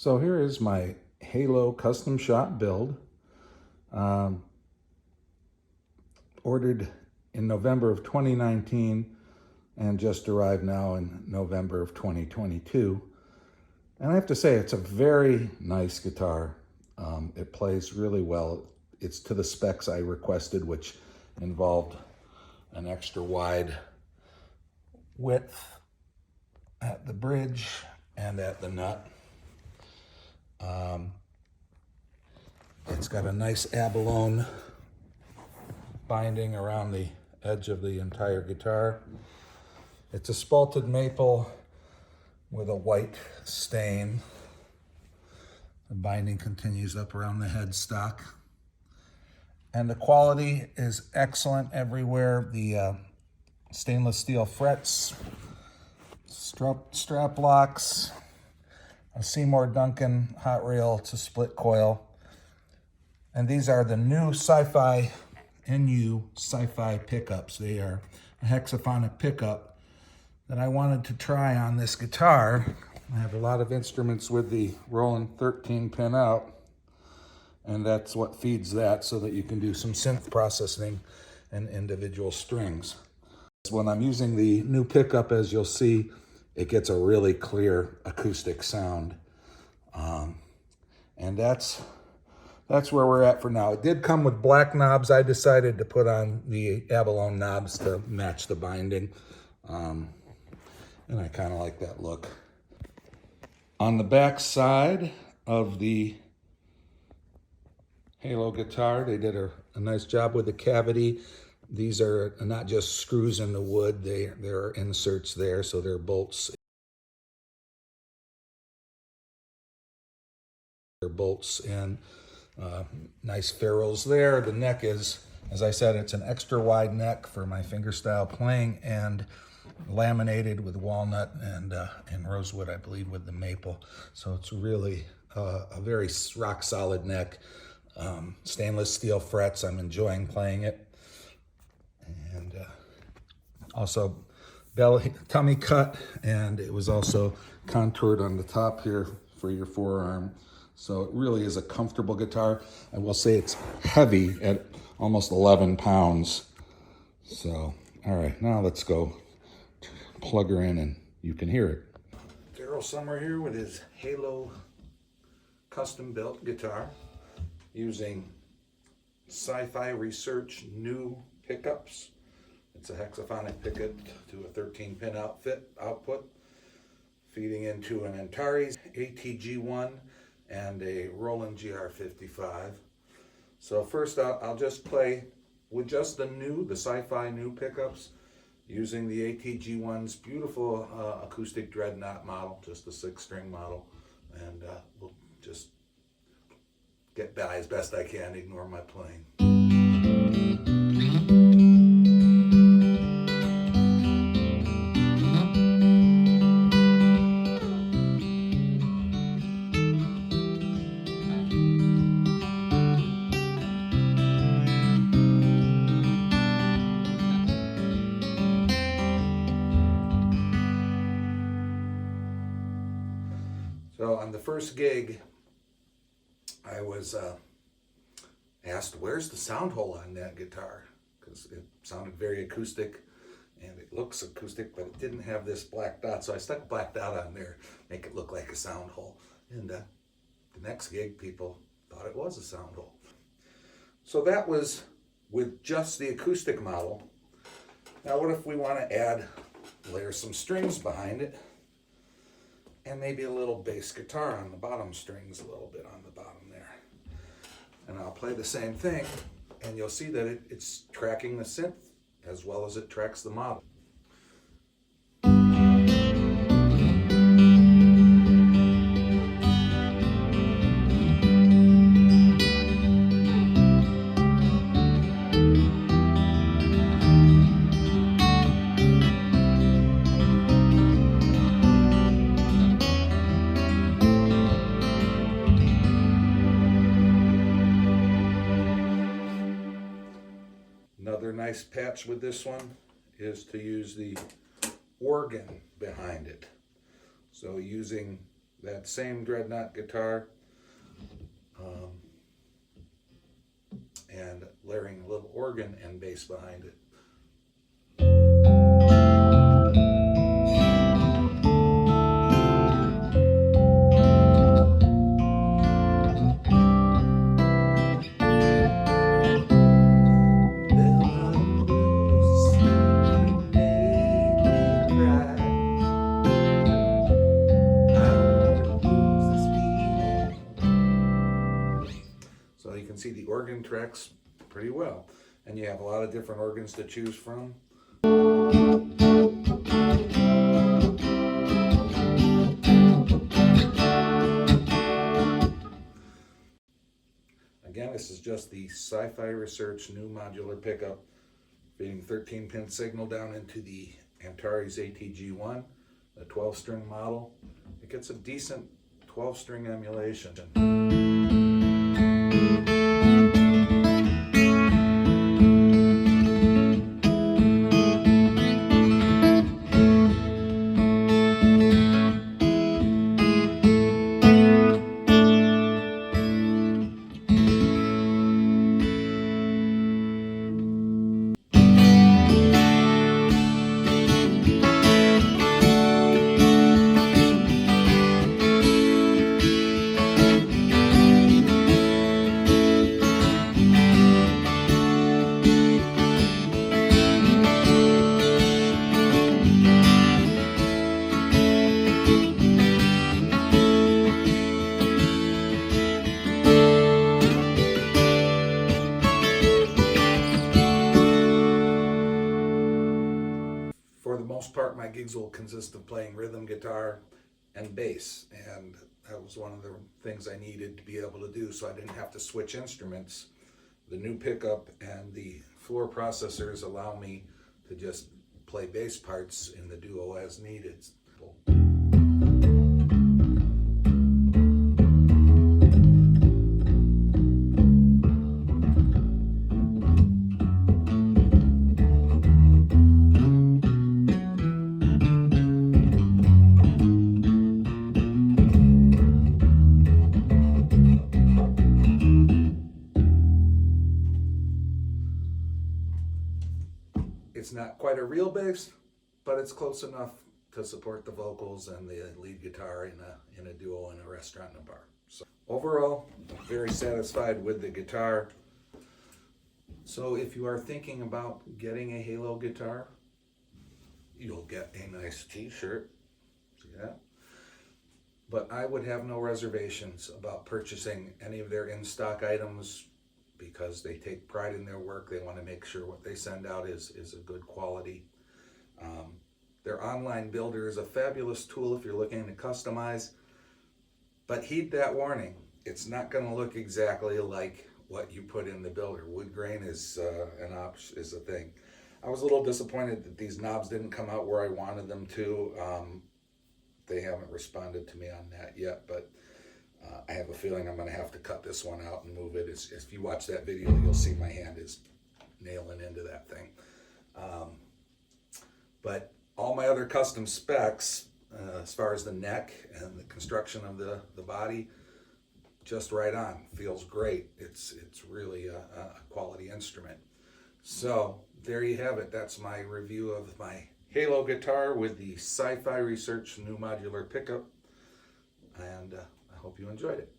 So here is my Halo custom shop build. Ordered in November of 2019 and just arrived now in November of 2022. And I have to say, it's a very nice guitar. It plays really well. It's to the specs I requested, which involved an extra wide width at the bridge and at the nut. It's got a nice abalone binding around the edge of the entire guitar. It's a spalted maple with a white stain. The binding continues up around the headstock. And the quality is excellent everywhere. The stainless steel frets, strap locks, a Seymour Duncan hot reel to split coil. And these are the new Cycfi NU Cycfi pickups. They are a hexaphonic pickup that I wanted to try on this guitar. I have a lot of instruments with the Roland 13 pin out, and that's what feeds that so that you can do some synth processing and individual strings. When I'm using the new pickup, as you'll see, it gets a really clear acoustic sound. And that's where we're at for now. It did come with black knobs. I decided to put on the abalone knobs to match the binding. And I kind of like that look. On the back side of the Halo guitar, they did a nice job with the cavity. These are not just screws in the wood, there are inserts there, so they're bolts. And nice ferrules there. The neck is, as I said, it's an extra wide neck for my fingerstyle playing, and laminated with walnut and rosewood, I believe, with the maple. So it's really a very rock solid neck. Stainless steel frets. I'm enjoying playing it. And also tummy cut, and it was also contoured on the top here for your forearm. So it really is a comfortable guitar. I will say it's heavy at almost 11 pounds. So, all right, now let's go plug her in and you can hear it. Erol Sommer here with his Halo custom built guitar using Cycfi Research NU pickups. It's a hexaphonic pickup to a 13 pin output, feeding into an Antares ATG1 and a Roland GR55. So first I'll just play with just the Cycfi NU pickups, using the ATG1's beautiful acoustic dreadnought model, just a 6-string model, and we'll just get by as best I can, ignore my playing. So on the first gig, I was asked, where's the sound hole on that guitar? Because it sounded very acoustic, and it looks acoustic, but it didn't have this black dot. So I stuck a black dot on there, make it look like a sound hole. And the next gig, people thought it was a sound hole. So that was with just the acoustic model. Now what if we want to layer some strings behind it? And maybe a little bass guitar on the bottom strings, a little bit on the bottom there. And I'll play the same thing, and you'll see that it's tracking the synth as well as it tracks the model. Another nice patch with this one is to use the organ behind it. So using that same dreadnought guitar, and layering a little organ and bass behind it. So you can see the organ tracks pretty well, and you have a lot of different organs to choose from. Again, this is just the Cycfi Research Nu Modular pickup, feeding 13-pin signal down into the Antares ATG1, the 12-string model. It gets a decent 12-string emulation. For the most part, my gigs will consist of playing rhythm guitar and bass, and that was one of the things I needed to be able to do so I didn't have to switch instruments. The new pickup and the floor processors allow me to just play bass parts in the duo as needed. It's not quite a real bass, but it's close enough to support the vocals and the lead guitar in a duo in a restaurant and a bar. So overall, I'm very satisfied with the guitar. So if you are thinking about getting a Halo guitar, you'll get a nice t-shirt. See that? But I would have no reservations about purchasing any of their in-stock items, because they take pride in their work. They want to make sure what they send out is a good quality. Their online builder is a fabulous tool if you're looking to customize, but heed that warning. It's not going to look exactly like what you put in the builder. Wood grain is a thing. I was a little disappointed that these knobs didn't come out where I wanted them to. They haven't responded to me on that yet, but I have a feeling I'm going to have to cut this one out and move it. If you watch that video, you'll see my hand is nailing into that thing. But all my other custom specs, as far as the neck and the construction of the body, just right on. Feels great. It's really a quality instrument. So there you have it. That's my review of my Halo guitar with the Cycfi Research Nu Modular pickup. And I hope you enjoyed it.